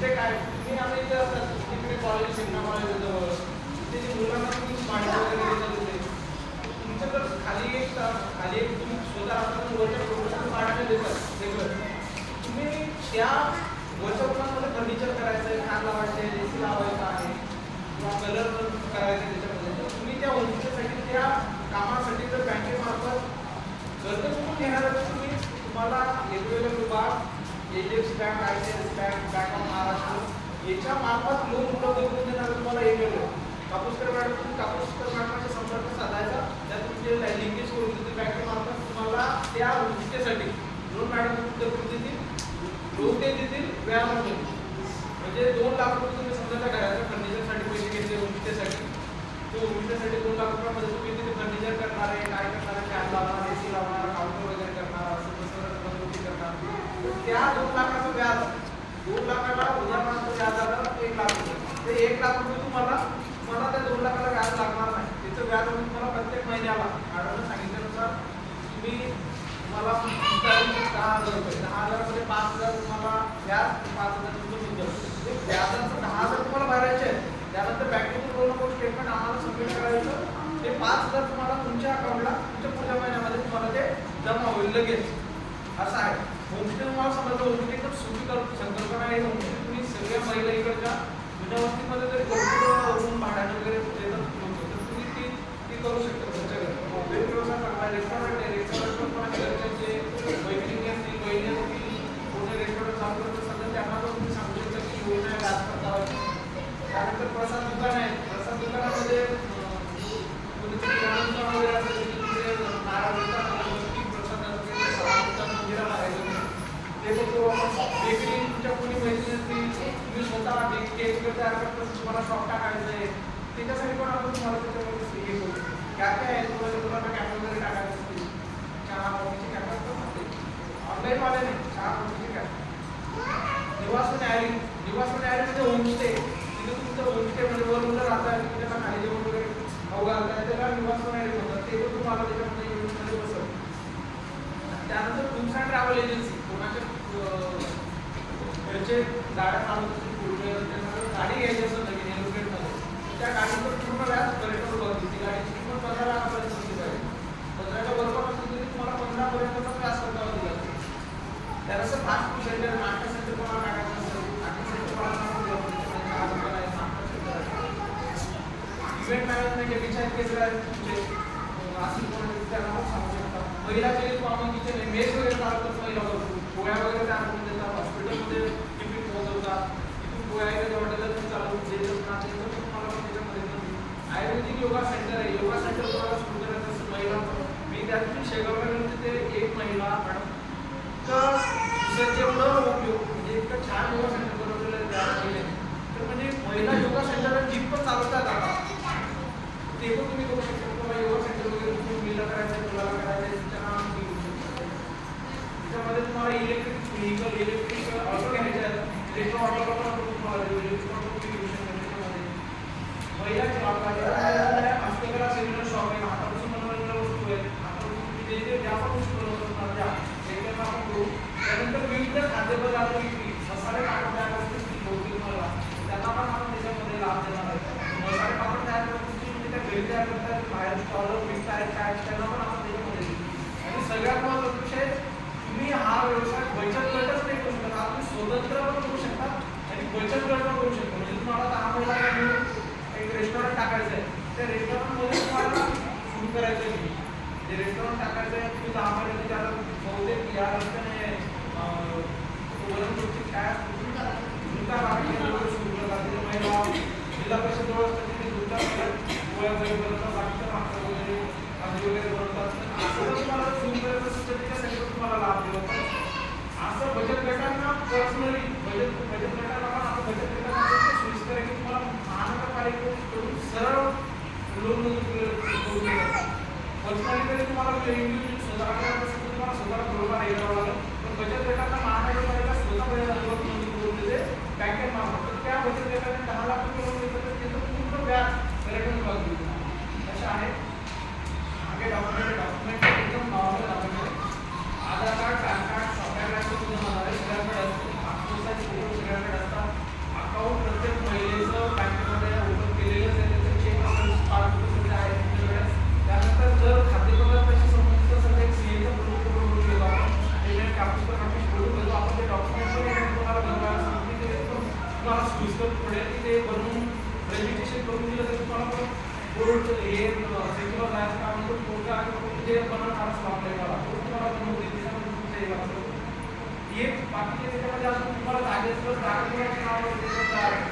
ते काय तुम्ही आम्ही इथे असतात तिकडे कॉलेज शिकणार जवळ तिथे जे मुलांना तुम्ही पाणी वगैरे देतात होते तुमचं तर खाली एक तुम्ही स्वतः असतात वरच्या प्रोफेशनल पाण्याने देतात वेगळं तुम्ही त्या वरच्या मुलांमध्ये फर्निचर करायचं आहे फॅन लावायचे ए सी लावायचा आहे किंवा कलर करायचे त्याच्यामध्ये तर तुम्ही त्या होमस्टेसाठी त्या कामासाठी जर बँकेमार्फत कर्ज करून घेणार तर तुम्हाला वेगवेगळे विभाग H bank ICICI bank bank of Maharashtra याच्या मार्फत लोन उपलब्ध करून देणार तुम्हाला एक वेगळं कापूसकर मॅडम तुम्ही कापूसकर मॅडमचा संपर्क साधायचा त्यात तुमचे लिंकेज करून देतील बँकेमार्फत तुम्हाला त्या होमस्टेसाठी लोन मॅडम उपलब्ध करून देतील लोन ते देतील व्याजामध्ये म्हणजे 2 लाख रुपये तुम्ही समजा त्या घराच्या फर्निचरसाठी पैसे घेतले होमस्टेसाठी तो होमस्टेसाठी 2 लाख रुपयामध्ये तुम्ही तिथे फर्निचर करणार आहे काय करणार आहे फॅन लावणार AC लावणार काउंटर वगैरे करणार असं तसं बनवून करणार त्या 2 लाखाचं व्याज 2 लाखाला उदाहरणार्थ व्याज आलं 1 लाख रुपये ते 1 लाख रुपये तुम्हाला त्या 2 लाखाला व्याज लागणार नाही त्याचं व्याज तुम्हाला प्रत्येक महिन्याला मॅडमने सांगितल्यानुसार तुम्हाला 10,000 रुपये 10,000 मध्ये 5,000 तुम्हाला व्याज 5,000 रुपये सुद्धा व्याजाचं 10,000 तुम्हाला भरायचे आहे त्यानंतर बँकेतून लोन स्टेटमेंट आम्हाला सबमिट करायचं ते 5,000 तुम्हाला तुमच्या अकाउंटला तुमच्या पुढच्या महिन्यामध्ये तुम्हाला ते जमा होईल लगेच असं आहे होमस्टे तुम्हाला समजलं होमस्टे एकदम सोपी संकल्पना आहे होमस्टे तुम्ही सगळ्या महिला इकडच्या जुन्या वस्तीमध्ये जरी घरून भाड्याने वगैरे देतात तर तुम्ही ती करू शकता तुमच्या घरी व्यवसाय करता रेस्टॉरंट आहे रेस्टॉरंट पण घरच्यांचे मैत्रिणी असतील बहिणी असतील कोणी रेस्टॉरंट चालू करत असेल तर त्यांना पण तुम्ही सांगू शकता की योजना आहे व्याज करता त्यानंतर प्रसाद दुकान आहे प्रसाद दुकानामध्ये दुकान वगैरे असेल तिथे नारळ प्रसाद मंदिराला आहे ते बघतो आपण बेकरी तुमच्या कोणी मैत्रिणी असतील तुम्ही स्वतः केक तयार करता तुम्हाला शॉप टाकायचं आहे त्याच्यासाठी पण आपण तुम्हाला त्याच्यामध्ये हे करू काय काय आहे तुम्हाला कॅमेरा वगैरे टाकायचे असतील चहा कॉफीचे कॅमेरा असतात ऑनलाईन वाले नाही चहा कॉफीचे कॅमेरा निवास न्यायालयामध्ये होमस्टे तिथे तुमचं होमस्टेमध्ये वरून राहता त्याला खाली जेवण वगैरे घालताय त्याला निवास न्यायालय होतात ते पण तुम्हाला त्याच्यामध्ये युनिटमध्ये बसवतं त्यानंतर टूर्स अँड ट्रॅव्हल एजन्सी कोणाच्या घरचे गाड्या चालवत असतील पुढे त्यांना गाडी घ्यायची असं नवीन एरोप्लेनमध्ये त्या गाडीवर पूर्ण व्याज पर्यटन बघतील ती गाडीची किंमत 15 लाखापर्यंत असते आहे 15च्या बरोबर असेल तरी तुम्हाला 15 पर्यंतचा व्याज करतावा दिला त्यानंतर फास्ट फूड सेंटर नाश्ता सेंटर तुम्हाला टाकायचं असेल नाश्ता सेंटर इव्हेंट मॅनेजमेंट विचार केलेला आहे तुमचे असं त्यांना सांगू शकता महिलाचे आपण किचन मेस वगैरे चालवतात महिला पोळ्या वगैरे तयार करून देतात हॉस्पिटलमध्ये टिफिन पोहोचवतात तिथून पोळ्या वगैरे हॉटेलला चालवून देत असतात त्याचं तुम्हाला पण त्याच्यामध्ये आयुर्वेदिक योगा सेंटर आहे योगा सेंटर तुम्हाला सुरू करायचं असं महिला मी त्या दिवशी शेगावला गेलो तिथे एक महिला मॅडम तर जेवढं उपयोग म्हणजे इतकं छान योगा सेंटर बनवलेलं आहे त्या महिलेने तर म्हणजे महिला योगा सेंटरला जिम पण चालवतात आता ते पण तुम्ही करू शकता किंवा योगा सेंटर वगैरे तुम्ही मुलीला करायचं आहे मुलाला करायचं आहे तुमच्या नाव तुम्ही करू शकता त्याच्यामध्ये तुम्हाला इलेक्ट्रिक व्हेकल इलेक्ट्रिक ऑटो घ्यायचे आहेत इलेक्ट्रिक ऑटोला पण आपण तुम्हाला इलेक्ट्रिक ऑटो तुम्ही घेऊ शकता त्याच्यामध्ये महिलाची हस्तकला सेल्युलर शॉप आहे हातापासून बनवलेल्या वस्तू आहेत हातापासून तुम्ही जे ज्या पण वस्तू बनवतात त्या त्यांना आपण करू त्यानंतर विविध खाद्यपदार्थ विक्री मसाले पापड तयार करत होतील मला त्यांना पण आपण त्याच्यामध्ये लाभ देणार आहे मसाले पापड तयार करत त्या घरी तयार करतात बाहेर स्टॉलवर विकतायत काय त्यांना पण आपण त्याच्यामध्ये देऊ आणि सगळ्यात महत्त्वाचा विषय तुम्ही हा व्यवसाय बचत गटच नाही करू शकता तुम्ही स्वतंत्र पण करू शकता आणि बचत गट पण करू शकता म्हणजे तुम्हाला 10 महिला मिळून एक रेस्टॉरंट टाकायचं आहे त्या रेस्टॉरंटमध्ये तुम्हाला सुरू करायचं आहे जे रेस्टॉरंट टाकायचं आहे तुम्ही 10 महिन्याने त्याला बहुतेक या रस्त्याने काय दुकान वगैरे सुरू करतात तिथे महिला जिल्हा परिषद जवळ असतात तिथे दुकान पोळ्या वगैरे बनवतात बाकीच्या भाकऱ्या वगैरे भाजी वगैरे बनवतात असं तुम्हाला सुरू करायचं असेल तर त्याच्यासाठी तुम्हाला लाभ दिला पाहिजे असं बचत गटांना पर्सनली बचत गटाला पण आपण बचत गटांना सोयीस्कर आहे की तुम्हाला महानगरपालिकेकडून सरळ लोन करून देतात पर्सनली तरी तुम्हाला इंडिव्हिज्युअल स्वतःला तुम्हाला स्वतःला बरोबर यायला लागेल पण बचत गटांना महानगरपालिका स्वतः नोंदणी करून देते बँकेत मार्फत तर त्या बचत गटाने 10 लाख रुपये लोन देतात तर त्याचं पूर्ण व्याज पर्यटन विभाग देतो असं आहे आगे डॉक्युमेंट एकदम normal document Aadhaar card PAN card software licence तुझं म्हणाले सगळ्यांकडे असतं पासपोर्ट साईज फोटो सगळ्यांकडे असतात तुम्हाला सोयीस्कर पडेल की ते बनवून रजिस्ट्रेशन करून दिलं तर तुम्हाला पण बोर्ड हे सेक्युलर लाईफ काम म्हणतो बोर्ड जे बनवणारच आपल्याला तुम्हाला बनवून देईल त्याच्यामध्ये तुमचं हे लागतं हे बाकीचे त्याच्यामध्ये अजून तुम्हाला जागेचं नाव